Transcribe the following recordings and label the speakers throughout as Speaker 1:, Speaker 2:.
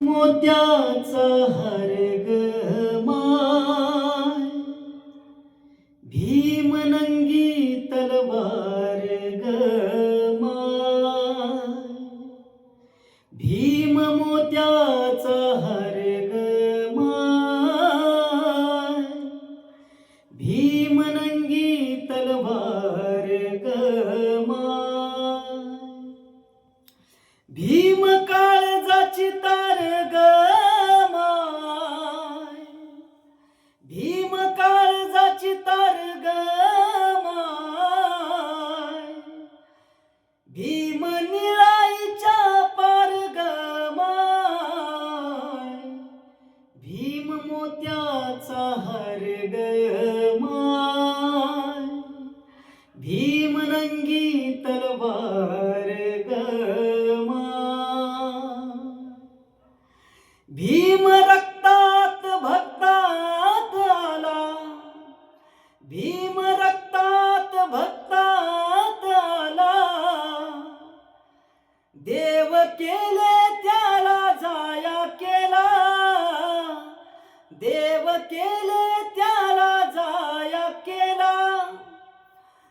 Speaker 1: मोत्याचा हार ग माय, भीम नंगी तलवार ग माय, भीम मोत्याचा हार ग माय, भीम नंगी तलवार ग माय, भीम काळजाची तार ग माय, भीम काळजाची तार ग माय, भीम निळाईच्या पार ग माय, भीम मोत्याचा हार ग माय, भीम नंगी तलवार ग माय, भीम रक्तात भक्तात आला, भीम रक्तात भक्तात आला, देव केले त्याला जाया केला, देव केले त्याला जाया केला,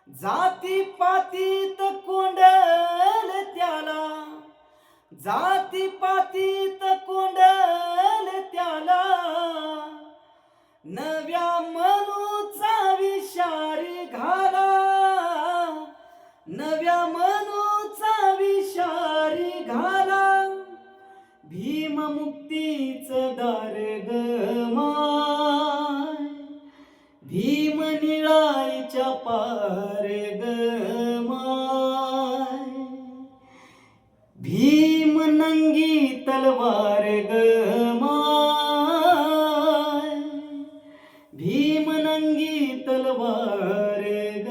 Speaker 1: जाती पातीत कोंडल त्याला, जाती पातीत कोंडल त्याला, नव्या मनूचा विषारी घाला, नव्या मनूचा विषारी घाला, भीम मुक्तीचं दार ग माय, भीम निळाईच्या पार ग माय, भीम नंगी तलवार ग माय, भीम नंगी तलवार ग